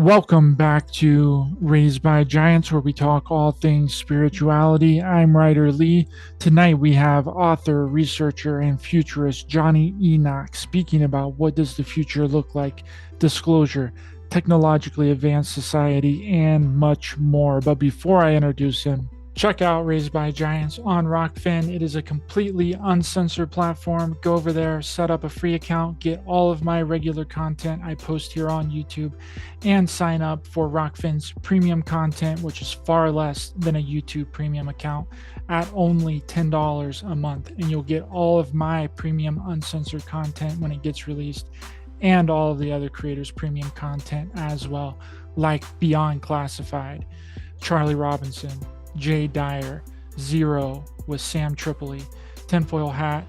Welcome back to Raised by Giants, where we talk all things spirituality. I'm Ryder Lee. Tonight we have author, researcher, and futurist Jonny Enoch speaking about what does the future look like, disclosure, technologically advanced society, and much more. But before I introduce him, check out Raised by Giants on Rockfin. It is a completely uncensored platform. Go over there, set up a free account, get all of my regular content I post here on YouTube, and sign up for Rockfin's premium content, which is far less than a YouTube premium account, at only $10 a month. And you'll get all of my premium uncensored content when it gets released, and all of the other creators' premium content as well, like Beyond Classified, Charlie Robinson, Jay Dyer, Zero with Sam Tripoli, Tinfoil Hat,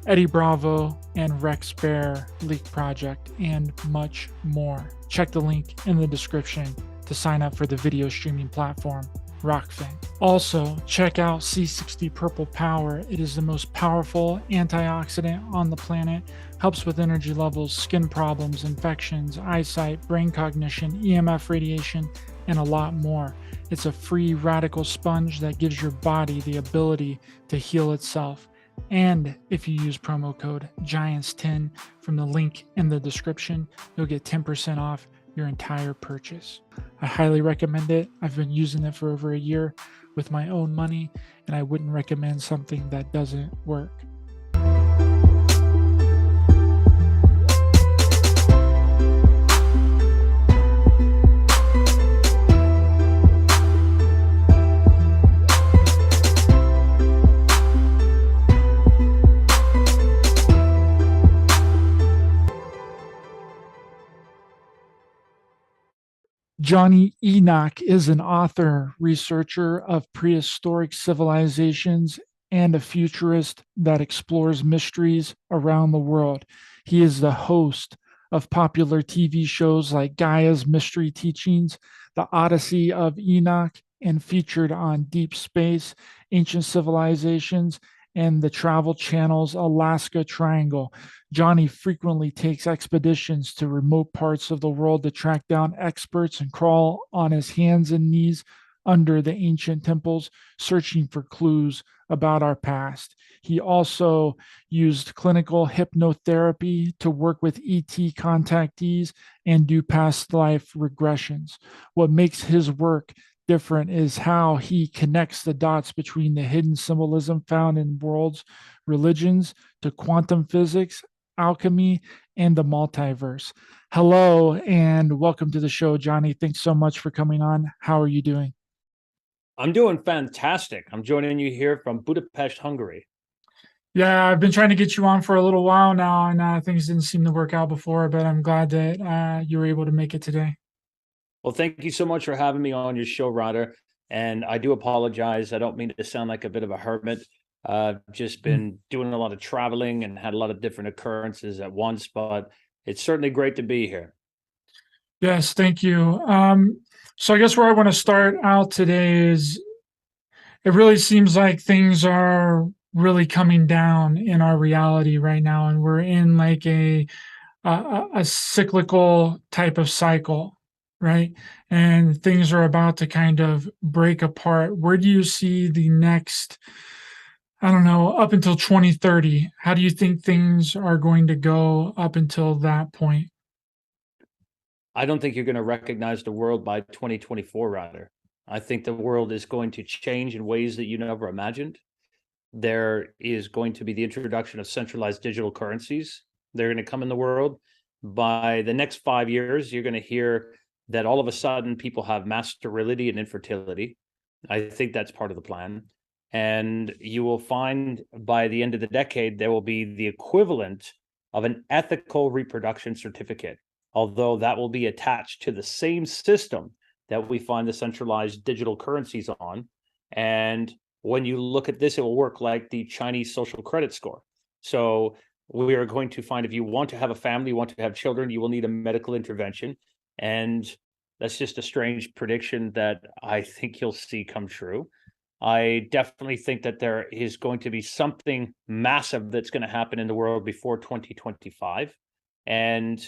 Eddie Bravo, and Rex Bear Leak Project, and much more. Check the link in the description to sign up for the video streaming platform, Rockfin. Also, check out C60 Purple Power. It is the most powerful antioxidant on the planet. Helps with energy levels, skin problems, infections, eyesight, brain cognition, EMF radiation, and a lot more. It's a free radical sponge that gives your body the ability to heal itself. And if you use promo code GIANTS10 from the link in the description, you'll get 10% off your entire purchase. I highly recommend it. I've been using it for over a year with my own money, and I wouldn't recommend something that doesn't work. Jonny Enoch is an author, researcher of prehistoric civilizations, and a futurist that explores mysteries around the world. He is the host of popular TV shows like Gaia's Mystery Teachings, The Odyssey of Enoch, and featured on Deep Space, Ancient Civilizations, and the Travel Channel's Alaska Triangle. Jonny frequently takes expeditions to remote parts of the world to track down experts and crawl on his hands and knees under the ancient temples, searching for clues about our past. He also used clinical hypnotherapy to work with ET contactees and do past life regressions. What makes his work different is how he connects the dots between the hidden symbolism found in worlds, religions, to quantum physics, alchemy, and the multiverse. Hello, and welcome to the show, Jonny. Thanks so much for coming on. How are you doing? I'm doing fantastic. I'm joining you here from Budapest, Hungary. Yeah, I've been trying to get you on for a little while now, and things didn't seem to work out before, but I'm glad that you were able to make it today. Well, thank you so much for having me on your show, Ryder. And I do apologize. I don't mean to sound like a bit of a hermit. I've just been doing a lot of traveling and had a lot of different occurrences at once, but it's certainly great to be here. Yes, thank you. So I guess where I want to start out today is it really seems like things are really coming down in our reality right now, and we're in like a cyclical type of cycle, right? And things are about to kind of break apart. Where do you see the next, I don't know, up until 2030? How do you think things are going to go up until that point? I don't think you're going to recognize the world by 2024, Ryder. I think the world is going to change in ways that you never imagined. There is going to be the introduction of centralized digital currencies. They're going to come in the world. By the next 5 years, you're going to hear that all of a sudden people have mass sterility and infertility. I think that's part of the plan. And you will find by the end of the decade, there will be the equivalent of an ethical reproduction certificate, although that will be attached to the same system that we find the centralized digital currencies on. And when you look at this, it will work like the Chinese social credit score. So we are going to find if you want to have a family, you want to have children, you will need a medical intervention. And that's just a strange prediction that I think you'll see come true. I definitely think that there is going to be something massive that's going to happen in the world before 2025. And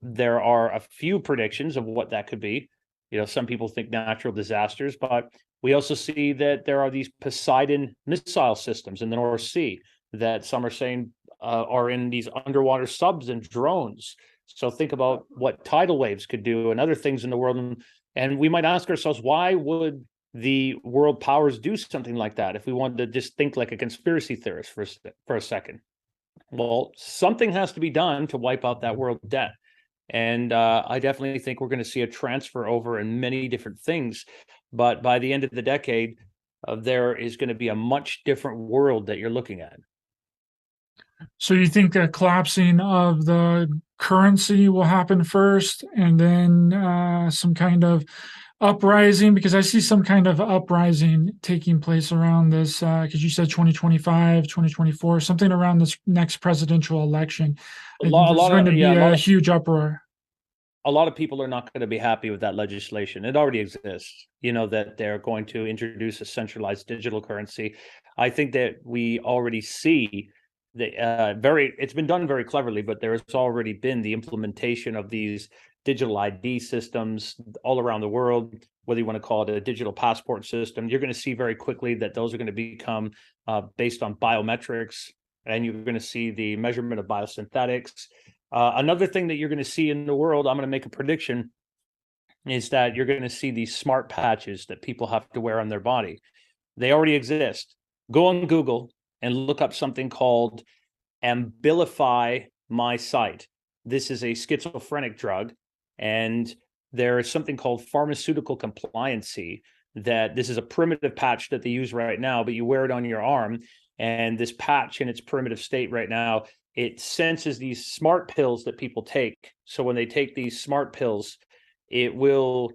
There are a few predictions of what that could be. Some people think natural disasters, but we also see that there are these Poseidon missile systems in the North Sea that some are saying are in these underwater subs and drones. So think about what tidal waves could do and other things in the world. And we might ask ourselves, why would the world powers do something like that if we wanted to just think like a conspiracy theorist for a second? Well, something has to be done to wipe out that world debt. And I definitely think we're going to see a transfer over in many different things. But by the end of the decade, there is going to be a much different world that you're looking at. So you think a collapsing of the currency will happen first, and then some kind of uprising? Because I see some kind of uprising taking place around this, because you said 2025, 2024, something around this next presidential election. A lot, a There's lot going to of be yeah, a huge uproar. a lot of people are not going to be happy with that legislation. It already exists, that they're going to introduce a centralized digital currency. I think that we already see the it's been done very cleverly, but there's already been the implementation of these digital ID systems all around the world, whether you want to call it a digital passport system. You're going to see very quickly that those are going to become based on biometrics, and you're going to see the measurement of biosynthetics. Another thing that you're going to see in the world, I'm going to make a prediction, is that you're going to see these smart patches that people have to wear on their body. They already exist. Go on Google and look up something called Abilify My Sight. This is a schizophrenic drug, and there is something called pharmaceutical compliancy. That this is a primitive patch that they use right now, but you wear it on your arm, and this patch in its primitive state right now, it senses these smart pills that people take. So when they take these smart pills, it will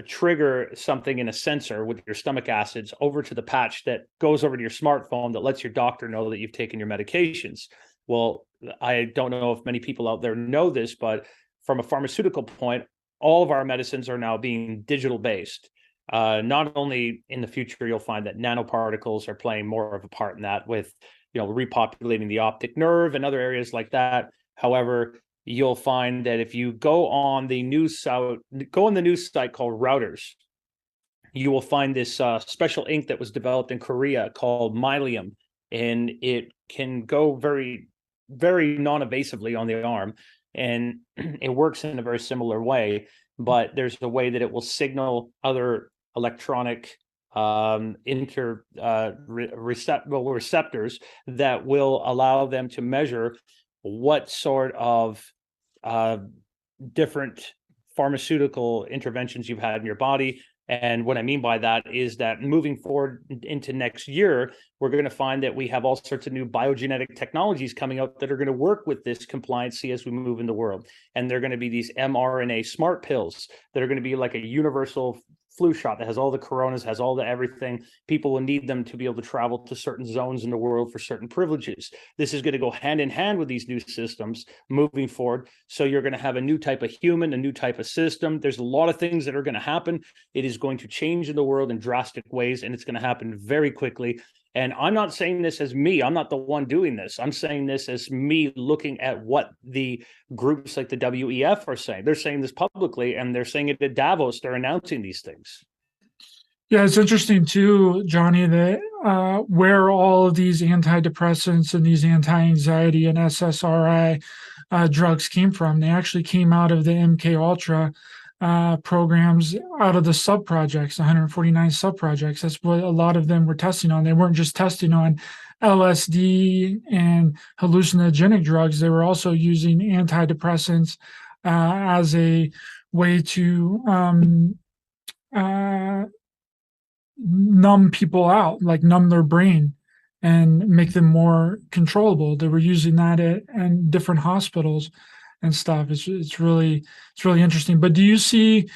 trigger something in a sensor with your stomach acids over to the patch that goes over to your smartphone that lets your doctor know that you've taken your medications. Well, I don't know if many people out there know this, but from a pharmaceutical point, all of our medicines are now being digital based. Not only in the future, you'll find that nanoparticles are playing more of a part in that with repopulating the optic nerve and other areas like that. However, you'll find that if you go on the news site called Routers, you will find this special ink that was developed in Korea called mylium, and it can go very, very non-invasively on the arm, and it works in a very similar way. But there's a way that it will signal other electronic receptors that will allow them to measure what sort of different pharmaceutical interventions you've had in your body. And what I mean by that is that moving forward into next year, we're going to find that we have all sorts of new biogenetic technologies coming out that are going to work with this compliancy as we move in the world. And they're going to be these mRNA smart pills that are going to be like a universal flu shot that has all the coronas, has all the everything. People will need them to be able to travel to certain zones in the world for certain privileges. This is going to go hand in hand with these new systems moving forward. So you're going to have a new type of human, a new type of system. There's a lot of things that are going to happen. It is going to change in the world in drastic ways, and it's going to happen very quickly. And I'm not saying this as me. I'm not the one doing this. I'm saying this as me looking at what the groups like the WEF are saying. They're saying this publicly, and they're saying it at Davos. They're announcing these things. Yeah, it's interesting too, Johnny, that where all of these antidepressants and these anti-anxiety and SSRI drugs came from. They actually came out of the MK Ultra programs, out of the sub projects, 149 sub projects. That's what a lot of them were testing on. They weren't just testing on LSD and hallucinogenic drugs. They were also using antidepressants as a way to numb people out, like numb their brain and make them more controllable. They were using that in different hospitals and stuff. It's really interesting. But do you see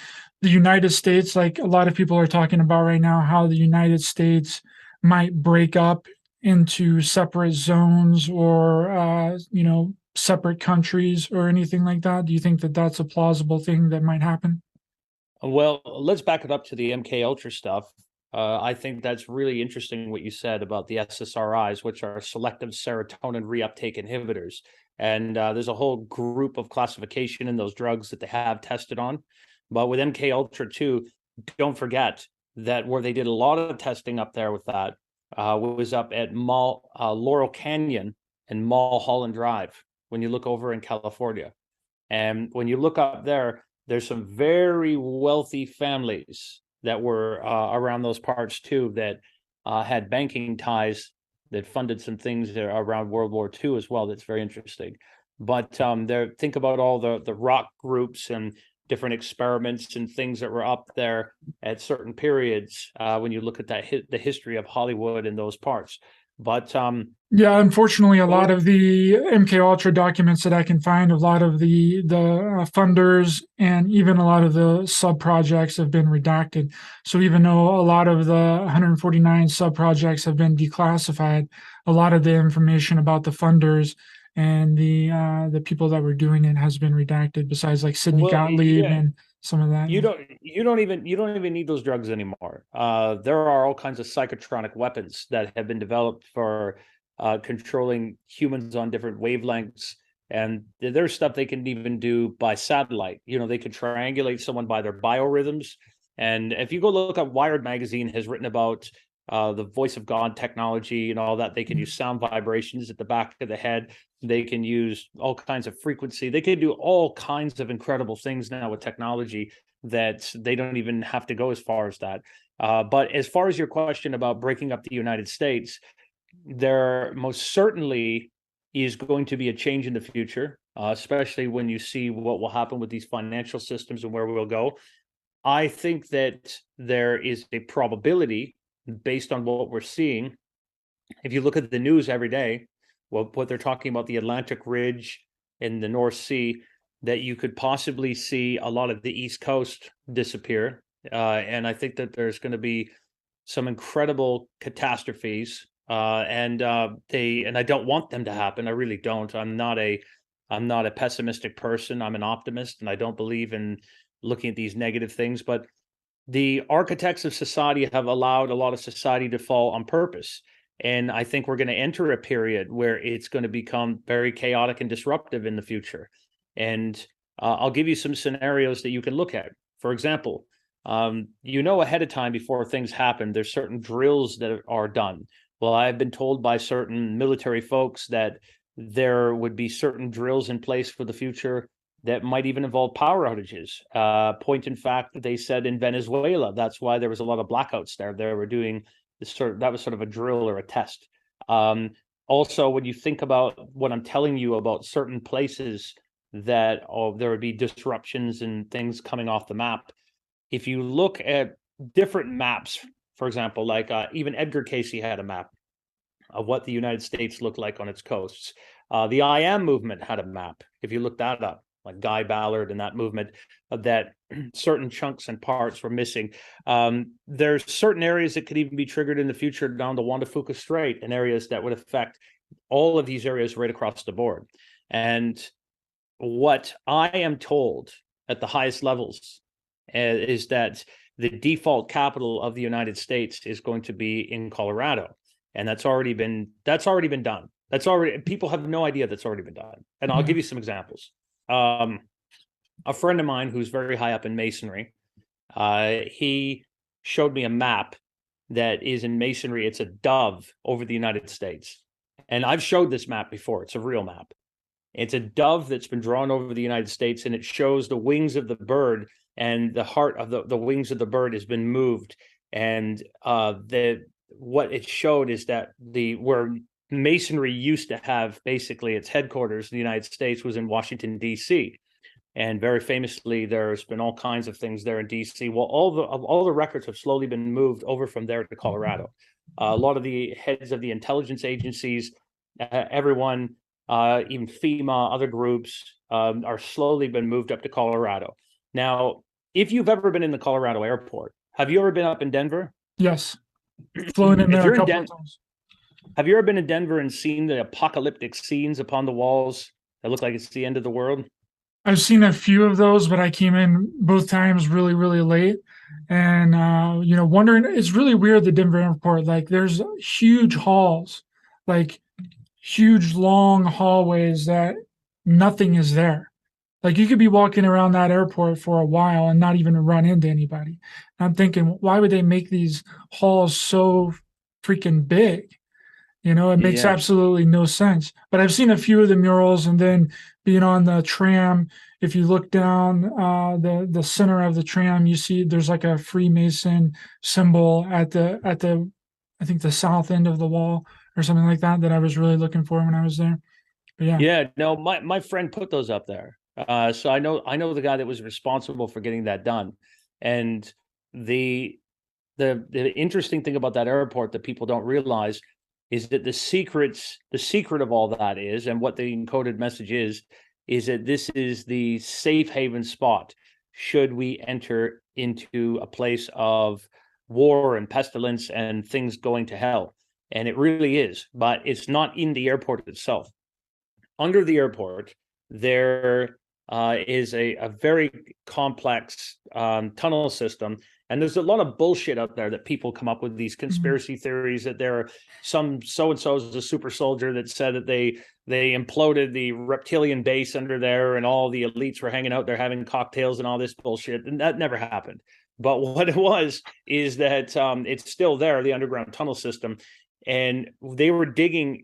the United States, like a lot of people are talking about right now, how the United States might break up into separate zones or separate countries or anything like that? Do you think that that's a plausible thing that might happen? Well, let's back it up to the MK Ultra stuff. I think that's really interesting what you said about the SSRIs, which are selective serotonin reuptake inhibitors. And there's a whole group of classification in those drugs that they have tested on. But with MK Ultra 2, don't forget that where they did a lot of testing up there with that was up at Laurel Canyon and Mulholland Drive when you look over in California. And when you look up there, there's some very wealthy families that were around those parts too that had banking ties that funded some things around World War II as well. That's very interesting. But think about all the rock groups and different experiments and things that were up there at certain periods when you look at the history of Hollywood and those parts. But yeah, unfortunately, a lot of the MK Ultra documents that I can find, a lot of the funders and even a lot of the sub projects have been redacted. So even though a lot of the 149 sub projects have been declassified, a lot of the information about the funders and the people that were doing it has been redacted. Besides, like Sidney Gottlieb and some of that. You don't even need those drugs anymore. There are all kinds of psychotronic weapons that have been developed for controlling humans on different wavelengths, and there's stuff they can even do by satellite. They could triangulate someone by their biorhythms. And if you go look up, Wired magazine has written about the voice of God technology and all that. They can use sound vibrations at the back of the head. They can use all kinds of frequency. They can do all kinds of incredible things now with technology that they don't even have to go as far as that. But as far as your question about breaking up the United States, there most certainly is going to be a change in the future, especially when you see what will happen with these financial systems and where we'll go. I think that there is a probability, based on what we're seeing, if you look at the news every day, what they're talking about, the Atlantic Ridge and the North Sea, that you could possibly see a lot of the East Coast disappear. And I think that there's going to be some incredible catastrophes. And I don't want them to happen. I really don't. I'm not a pessimistic person. I'm an optimist, and I don't believe in looking at these negative things. But the architects of society have allowed a lot of society to fall on purpose. And I think we're going to enter a period where it's going to become very chaotic and disruptive in the future. And I'll give you some scenarios that you can look at. For example, ahead of time before things happen, there's certain drills that are done. Well, I've been told by certain military folks that there would be certain drills in place for the future that might even involve power outages. Point in fact, they said in Venezuela, that's why there was a lot of blackouts there. They were doing that was sort of a drill or a test. Also, when you think about what I'm telling you about certain places that there would be disruptions and things coming off the map, if you look at different maps, for example, like even Edgar Cayce had a map of what the United States looked like on its coasts. The I Am movement had a map. If you look that up, like Guy Ballard and that movement, that certain chunks and parts were missing. There's certain areas that could even be triggered in the future down the Juan de Fuca Strait, and areas that would affect all of these areas right across the board. And what I am told at the highest levels is that the default capital of the United States is going to be in Colorado. And that's already been done. People have no idea that's already been done. And I'll give you some examples. A friend of mine who's very high up in masonry, he showed me a map that is in masonry. It's a dove over the United States. And I've showed this map before. It's a real map. It's a dove that's been drawn over the United States, and it shows the wings of the bird, and the heart of the wings of the bird has been moved. And what it showed is that where masonry used to have basically its headquarters in the United States was in Washington, D.C. And very famously, there's been all kinds of things there in D.C. Well, all the records have slowly been moved over from there to Colorado. A lot of the heads of the intelligence agencies, everyone, even FEMA, other groups, are slowly been moved up to Colorado. Now, if you've ever been in the Colorado airport, have you ever been up in Denver? Yes. Flown in there a couple of times. Have you ever been in Denver and seen the apocalyptic scenes upon the walls that look like it's the end of the world? I've seen a few of those, but I came in both times really, really late. And, wondering, it's really weird, the Denver airport. Like, there's huge halls. Like, huge long hallways that nothing is there. Like you could be walking around that airport for a while and not even run into anybody. I'm thinking, why would they make these halls so freaking big? It makes Yeah. absolutely no sense. But I've seen a few of the murals, and then being on the tram, if you look down the center of the tram, you see there's like a Freemason symbol at the I think the south end of the wall or something like that I was really looking for when I was there. But yeah. Yeah, no, my friend put those up there. So I know the guy that was responsible for getting that done. And the the interesting thing about that airport that people don't realize is that the secret of all that is, and what the encoded message is that this is the safe haven spot should we enter into a place of war and pestilence and things going to hell. And it really is, but it's not in the airport itself. Under the airport, there is a very complex tunnel system. And there's a lot of bullshit out there that people come up with these conspiracy theories that there are some so-and-so is a super soldier that said that they imploded the reptilian base under there and all the elites were hanging out there having cocktails and all this bullshit. And that never happened. But what it was is that it's still there, the underground tunnel system. And they were digging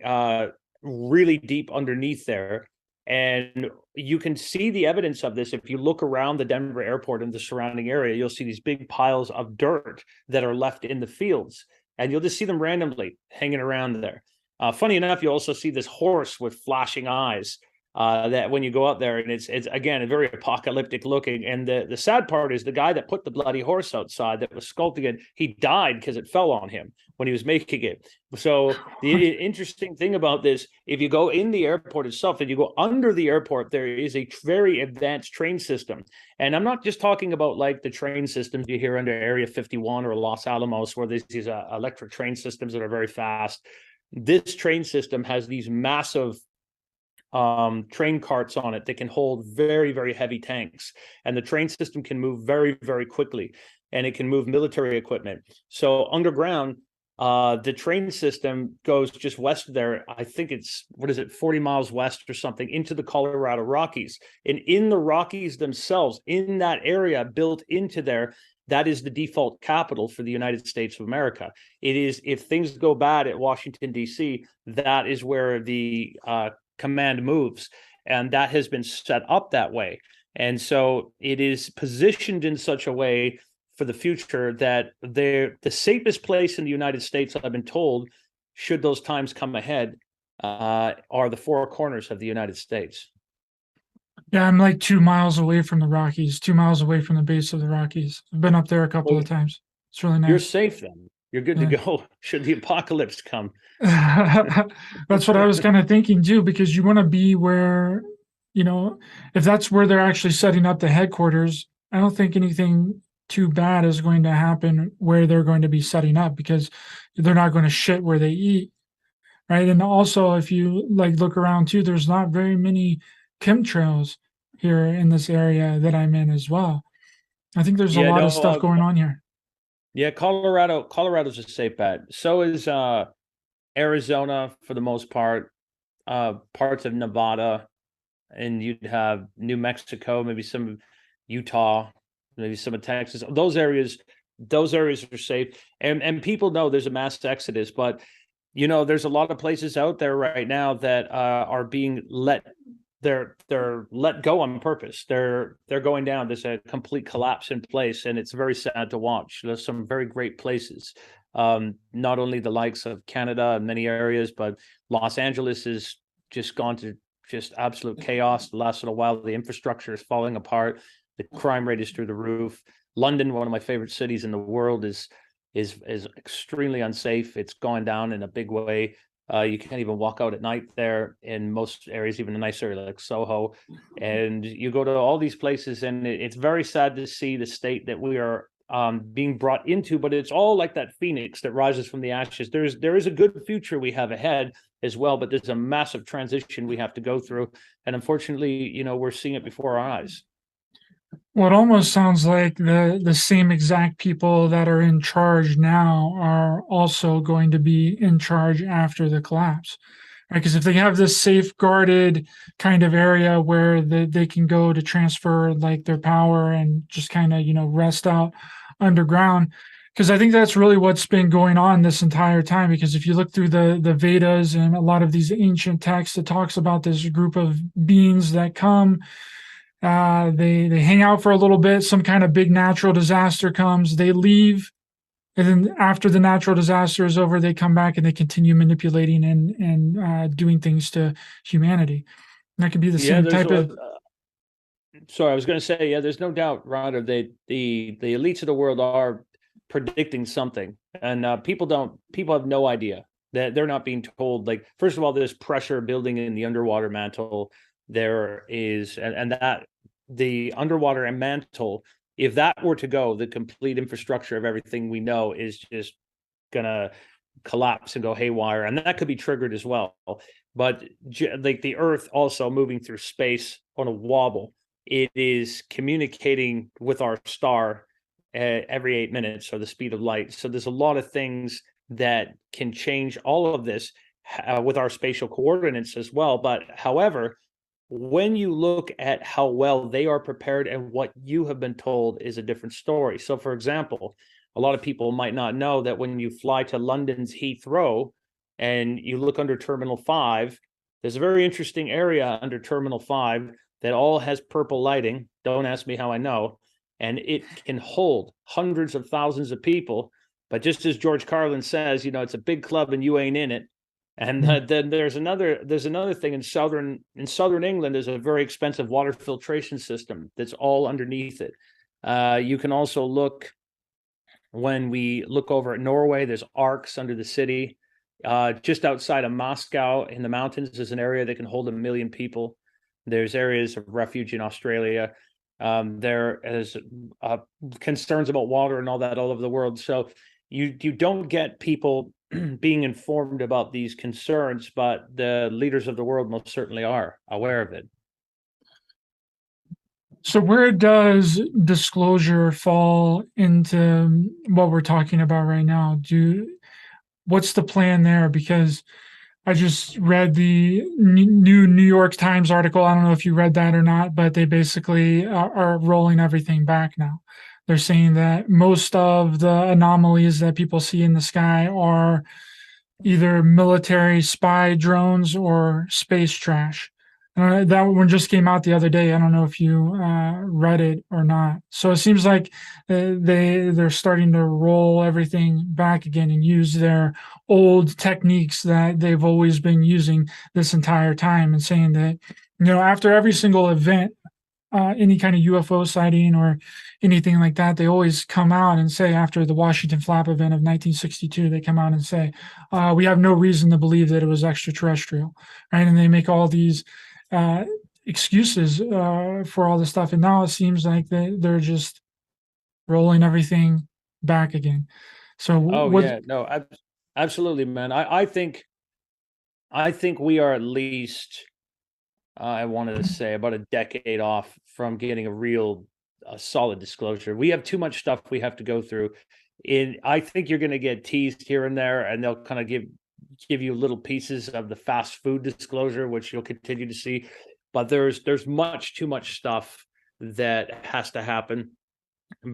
really deep underneath there. And you can see the evidence of this. If you look around the Denver airport and the surrounding area, you'll see these big piles of dirt that are left in the fields. And you'll just see them randomly hanging around there. Funny enough, you also see this horse with flashing eyes that when you go out there, and it's again very apocalyptic looking. And the sad part is the guy that put the bloody horse outside that was sculpting it, he died because it fell on him when he was making it. So the interesting thing about this, if you go in the airport itself and you go under the airport, there is a very advanced train system. And I'm not just talking about like the train systems you hear under Area 51 or Los Alamos, where there's these electric train systems that are very fast. This train system has these massive train carts on it that can hold very, very heavy tanks. And the train system can move very, very quickly, and it can move military equipment. So underground, the train system goes just west of there. I think it's, 40 miles west or something, into the Colorado Rockies. And in the Rockies themselves, in that area built into there, that is the default capital for the United States of America. It is, if things go bad at Washington, D.C., that is where the command moves. And that has been set up that way. And so it is positioned in such a way for the future that they're the safest place in the United States, I've been told, should those times come ahead, are the four corners of the United States. Yeah, I'm like 2 miles away from the Rockies, 2 miles away from the base of the Rockies. I've been up there a couple of times. It's really You're nice. safe then. You're good to go should the apocalypse come. That's what I was kind of thinking too, because you want to be where, if that's where they're actually setting up the headquarters, I don't think anything too bad is going to happen where they're going to be setting up, because they're not going to shit where they eat. Right. And also, if you like look around too, there's not very many chemtrails here in this area that I'm in as well. I think there's a lot of stuff going on here. Yeah, Colorado's a safe bet. So is Arizona for the most part, parts of Nevada, and you'd have New Mexico, maybe some of Utah, maybe some of Texas. Those areas are safe. And people know there's a mass exodus, but there's a lot of places out there right now that are being they're let go on purpose. They're going down. There's a complete collapse in place, and it's very sad to watch. There's some very great places, not only the likes of Canada and many areas, but Los Angeles has just gone to just absolute chaos the last little while. The infrastructure is falling apart. The crime rate is through the roof. London, one of my favorite cities in the world, is extremely unsafe. It's gone down in a big way. You can't even walk out at night there in most areas, even a nice area like Soho. And you go to all these places, and it's very sad to see the state that we are being brought into. But it's all like that phoenix that rises from the ashes. There is a good future we have ahead as well, but there's a massive transition we have to go through. And unfortunately, we're seeing it before our eyes. Well, it almost sounds like the same exact people that are in charge now are also going to be in charge after the collapse, right? Because if they have this safeguarded kind of area where they can go to transfer like their power and just kind of, rest out underground. Because I think that's really what's been going on this entire time. Because if you look through the Vedas and a lot of these ancient texts, it talks about this group of beings that come, they hang out for a little bit, some kind of big natural disaster comes, they leave, and then after the natural disaster is over, they come back and they continue manipulating and doing things to humanity. And that could be the Yeah, same there's type of. sorry, I was going to say, yeah, there's no doubt, Ryder, the elites of the world are predicting something, and people have no idea that they're not being told. Like, first of all, there's pressure building in the underwater mantle. There is, and that the underwater and mantle, if that were to go, the complete infrastructure of everything we know is just gonna collapse and go haywire, and that could be triggered as well. But like the Earth also moving through space on a wobble, it is communicating with our star every 8 minutes, or the speed of light. So there's a lot of things that can change all of this with our spatial coordinates as well. But however, when you look at how well they are prepared and what you have been told is a different story. So, for example, a lot of people might not know that when you fly to London's Heathrow and you look under Terminal 5, there's a very interesting area under Terminal 5 that all has purple lighting. Don't ask me how I know. And it can hold hundreds of thousands of people. But just as George Carlin says, it's a big club and you ain't in it. And then there's another thing in southern England. There's a very expensive water filtration system that's all underneath it. You can also look, when we look over at Norway, there's arcs under the city. Just outside of Moscow in the mountains, there's an area that can hold 1 million people. There's areas of refuge in Australia. There is concerns about water and all that all over the world. So you don't get people being informed about these concerns, but the leaders of the world most certainly are aware of it. So where does disclosure fall into what we're talking about right now? What's the plan there? Because I just read the new New York Times article. I don't know if you read that or not, but they basically are rolling everything back now. They're saying that most of the anomalies that people see in the sky are either military spy drones or space trash. That one just came out the other day. I don't know if you read it or not. So it seems like they're starting to roll everything back again and use their old techniques that they've always been using this entire time, and saying that, after every single event, any kind of UFO sighting or anything like that, they always come out and say, after the Washington Flap event of 1962, they come out and say, we have no reason to believe that it was extraterrestrial, right? And they make all these excuses for all this stuff. And now it seems like they're just rolling everything back again. So Yeah, no, absolutely, man. I think we are at least, I wanted to say, about a decade off from getting a solid disclosure. We have too much stuff we have to go through. I think you're going to get teased here and there, and they'll kind of give you little pieces of the fast food disclosure, which you'll continue to see. But there's much too much stuff that has to happen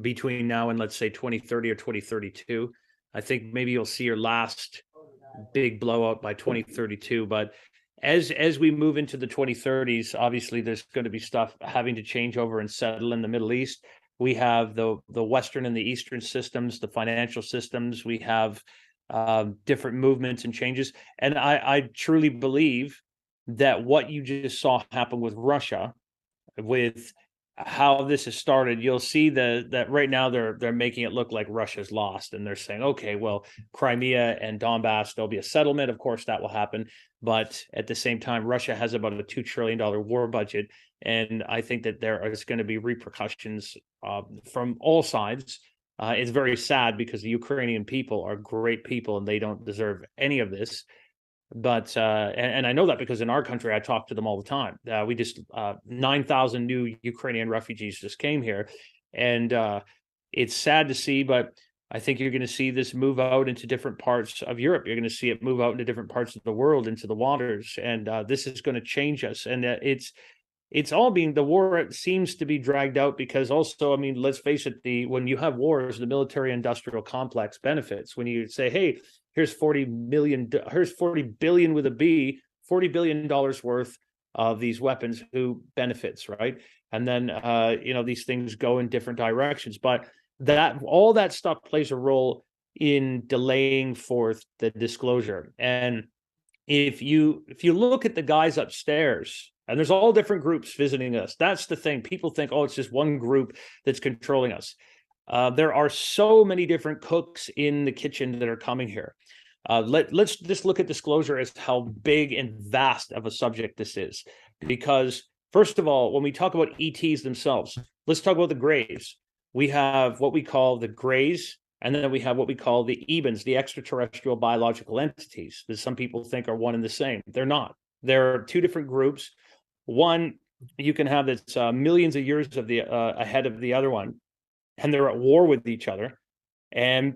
between now and, let's say, 2030 or 2032. I think maybe you'll see your last big blowout by 2032. But as we move into the 2030s, obviously there's going to be stuff having to change over and settle in the Middle East. We have the Western and the Eastern systems, the financial systems. We have different movements and changes. And I truly believe that what you just saw happen with Russia, with how this has started, you'll see that right now they're making it look like Russia's lost, and they're saying, okay, well, Crimea and Donbass, there'll be a settlement. Of course, that will happen, but at the same time, Russia has about a $2 trillion war budget, and I think that there is going to be repercussions from all sides. It's very sad because the Ukrainian people are great people, and they don't deserve any of this. But and I know that because in our country, I talk to them all the time. We just 9,000 new Ukrainian refugees just came here, and it's sad to see. But I think you're going to see this move out into different parts of Europe. You're going to see it move out into different parts of the world, into the waters, and this is going to change us. And it's all being, the war seems to be dragged out because also, I mean, let's face it, when you have wars, the military industrial complex benefits. When you say, hey, here's 40 billion with a B, $40 billion worth of these weapons, who benefits, right? And then these things go in different directions, but all that stuff plays a role in delaying forth the disclosure. And if you look at the guys upstairs, and there's all different groups visiting us. That's the thing. People think, oh, it's just one group that's controlling us. There are so many different cooks in the kitchen that are coming here. Let's just look at disclosure as how big and vast of a subject this is. Because first of all, when we talk about ETs themselves, let's talk about the Greys. We have what we call the Greys, and then we have what we call the Ebens, the extraterrestrial biological entities that some people think are one and the same. They're not. There are two different groups. One you can have that's millions of years of ahead of the other one, and they're at war with each other. And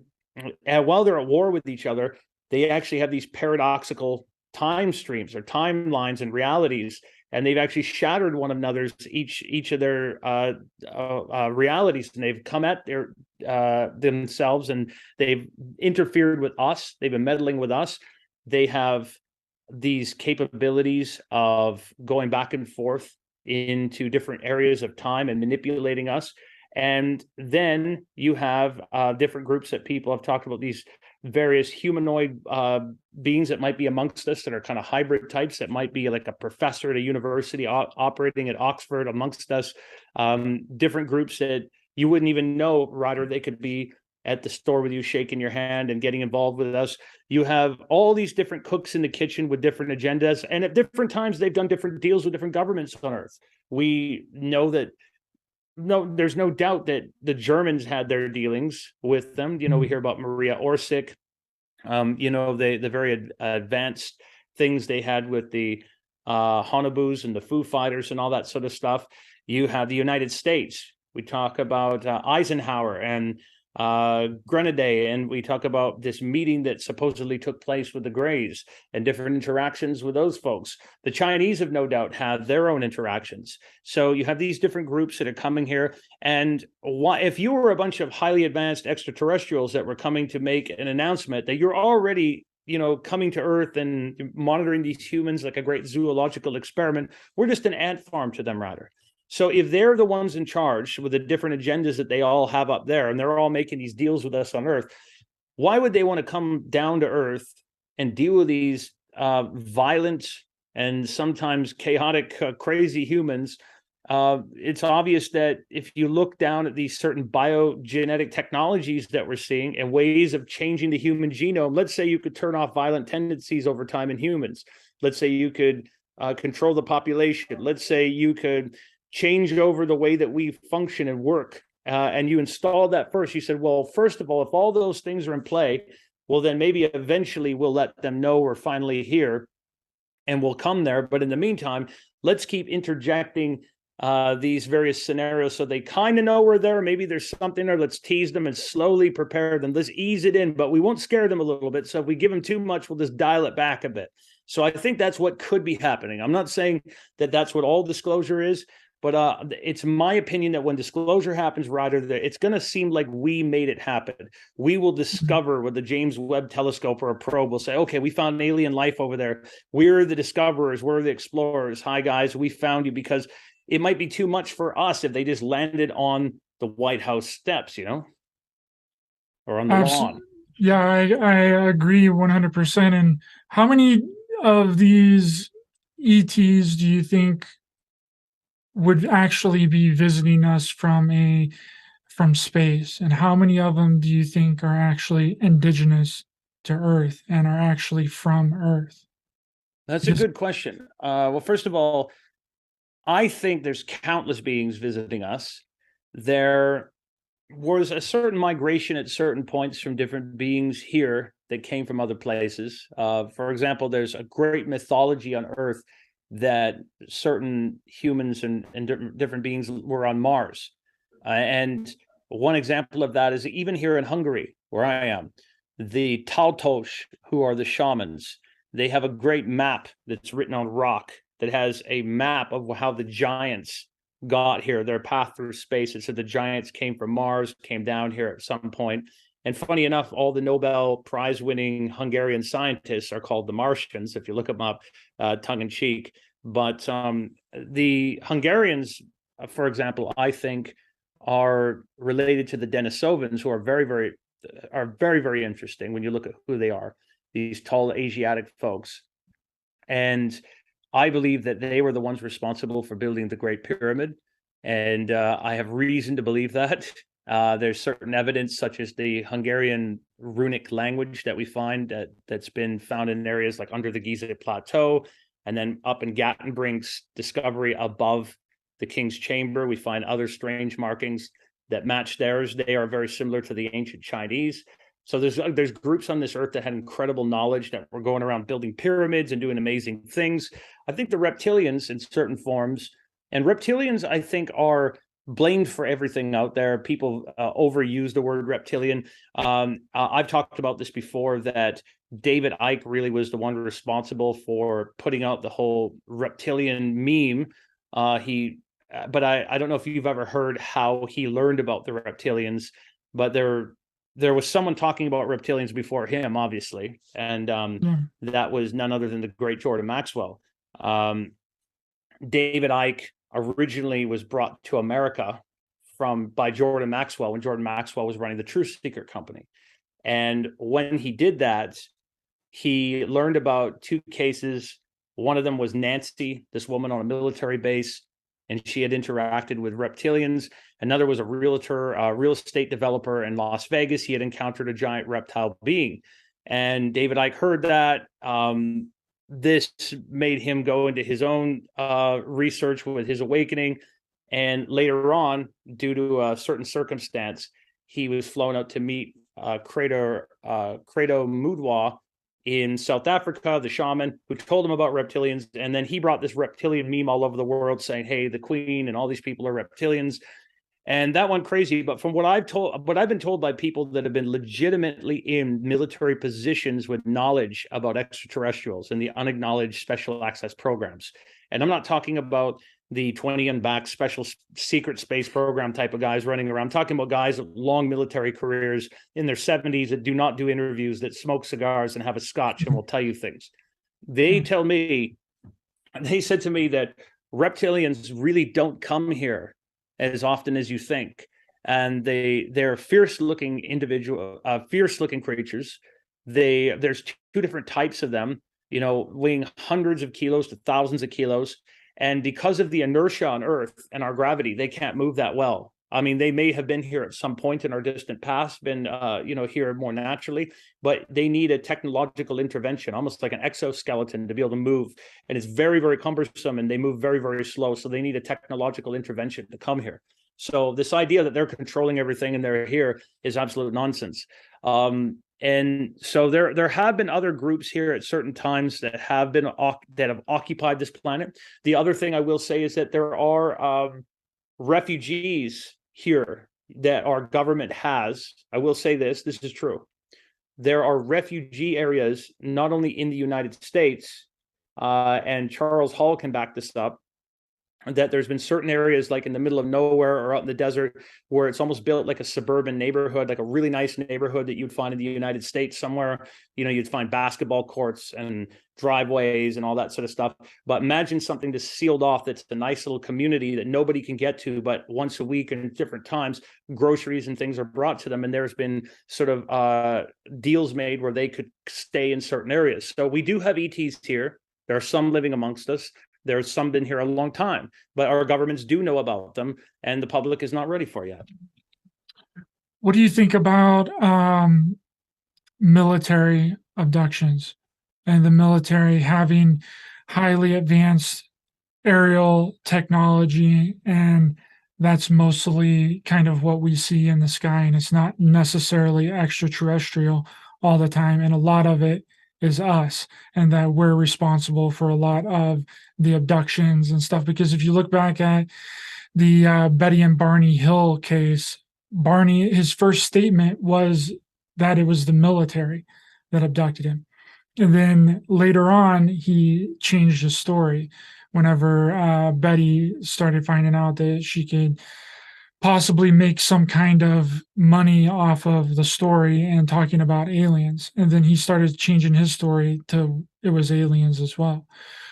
while they're at war with each other, they actually have these paradoxical time streams or timelines and realities, and they've actually shattered one another's each of their realities, and they've come at their themselves, and they've interfered with us. They've been meddling with us. They have these capabilities of going back and forth into different areas of time and manipulating us. And then you have different groups that people have talked about, these various humanoid beings that might be amongst us, that are kind of hybrid types, that might be like a professor at a university operating at Oxford amongst us. Different groups that you wouldn't even know, Ryder, they could be at the store with you, shaking your hand and getting involved with us. You have all these different cooks in the kitchen with different agendas, and at different times they've done different deals with different governments on Earth. We know that there's no doubt that the Germans had their dealings with them. We hear about Maria Orsic, the very advanced things they had with the Honobus and the Foo Fighters and all that sort of stuff. You have the United States. We talk about Eisenhower and Grenadier, and we talk about this meeting that supposedly took place with the Greys and different interactions with those folks. The Chinese have no doubt had their own interactions. So you have these different groups that are coming here. And if you were a bunch of highly advanced extraterrestrials that were coming to make an announcement that you're already coming to Earth and monitoring these humans like a great zoological experiment, we're just an ant farm to them, rather. So if they're the ones in charge with the different agendas that they all have up there, and they're all making these deals with us on Earth, why would they want to come down to Earth and deal with these violent and sometimes chaotic, crazy humans? It's obvious that if you look down at these certain biogenetic technologies that we're seeing and ways of changing the human genome, let's say you could turn off violent tendencies over time in humans. Let's say you could control the population. Let's say you could change over the way that we function and work, and you installed that first. You said, well, first of all, if all those things are in play, well, then maybe eventually we'll let them know we're finally here and we'll come there. But in the meantime, let's keep interjecting these various scenarios so they kind of know we're there. Maybe there's something there. Let's tease them and slowly prepare them. Let's ease it in, but we won't scare them a little bit. So if we give them too much, we'll just dial it back a bit. So I think that's what could be happening. I'm not saying that that's what all disclosure is, but it's my opinion that when disclosure happens, Ryder, it's going to seem like we made it happen. We will discover with the James Webb telescope or a probe, we'll say, okay, we found alien life over there. We're the discoverers. We're the explorers. Hi, guys, we found you. Because it might be too much for us if they just landed on the White House steps, or on the lawn. Yeah, I agree 100%. And how many of these ETs do you think would actually be visiting us from space, and how many of them do you think are actually indigenous to Earth and are actually from Earth? That's a good question. Well, first of all, I think there's countless beings visiting us. There was a certain migration at certain points from different beings here that came from other places. For example, there's a great mythology on Earth that certain humans and different beings were on Mars. And One example of that is even here in Hungary, where I am, the Taltos, who are the shamans, they have a great map that's written on rock that has a map of how the giants got here, their path through space. It said the giants came from Mars, came down here at some point. And funny enough, all the Nobel Prize winning Hungarian scientists are called the Martians, if you look them up tongue in cheek. But the Hungarians, for example, I think are related to the Denisovans, who are very interesting when you look at who they are, these tall Asiatic folks. And I believe that they were the ones responsible for building the Great Pyramid. And I have reason to believe that. There's certain evidence, such as the Hungarian runic language that we find that's been found in areas like under the Giza Plateau, and then up in Gattenbrink's discovery above the King's Chamber, we find other strange markings that match theirs. They are very similar to the ancient Chinese. So there's groups on this earth that had incredible knowledge that were going around building pyramids and doing amazing things. I think the reptilians in certain forms, and reptilians, I think, are blamed for everything out there. People overuse the word reptilian. I've talked about this before, that David Icke really was the one responsible for putting out the whole reptilian meme. But I don't know if you've ever heard how he learned about the reptilians, but there was someone talking about reptilians before him, obviously, and that was none other than the great Jordan Maxwell. David Icke originally was brought to America by Jordan Maxwell when Jordan Maxwell was running the Truth Seeker Company. And when he did that, he learned about two cases. One of them was Nancy, this woman on a military base, and she had interacted with reptilians. Another was a realtor, a real estate developer in Las Vegas. He had encountered a giant reptile being. And David Icke heard that. This made him go into his own research with his awakening. And later on, due to a certain circumstance, he was flown out to meet Credo Mudwa in South Africa, the shaman, who told him about reptilians. And then he brought this reptilian meme all over the world saying, hey, the queen and all these people are reptilians. And that went crazy. But from what I've been told by people that have been legitimately in military positions with knowledge about extraterrestrials and the unacknowledged special access programs. And I'm not talking about the 20 and back special secret space program type of guys running around. I'm talking about guys with long military careers in their 70s that do not do interviews, that smoke cigars and have a scotch and will tell you things. They said to me that reptilians really don't come here as often as you think. And they're fierce-looking creatures. There's two different types of them, weighing hundreds of kilos to thousands of kilos. And because of the inertia on Earth and our gravity, they can't move that well. I mean, they may have been here at some point in our distant past, been here more naturally, but they need a technological intervention, almost like an exoskeleton, to be able to move. And it's very, very cumbersome, and they move very, very slow. So they need a technological intervention to come here. So this idea that they're controlling everything and they're here is absolute nonsense. And so there have been other groups here at certain times that have occupied this planet. The other thing I will say is that there are refugees here that our government has. I will say this is true. There are refugee areas not only in the United States, and Charles Hall can back this up, that there's been certain areas like in the middle of nowhere or out in the desert where it's almost built like a suburban neighborhood, like a really nice neighborhood that you'd find in the United States somewhere. You'd find basketball courts and driveways and all that sort of stuff. But imagine something that's sealed off, that's a nice little community that nobody can get to, but once a week and different times, groceries and things are brought to them. And there's been sort of deals made where they could stay in certain areas. So we do have ETs here. There are some living amongst us. There's some been here a long time, but our governments do know about them, and the public is not ready for yet. What do you think about military abductions and the military having highly advanced aerial technology, and that's mostly kind of what we see in the sky, and it's not necessarily extraterrestrial all the time, and a lot of it is us, and that we're responsible for a lot of the abductions and stuff? Because if you look back at the Betty and Barney Hill case Barney, his first statement was that it was the military that abducted him. And then later on, he changed his story whenever Betty started finding out that she could possibly make some kind of money off of the story and talking about aliens. And then he started changing his story to it was aliens as well.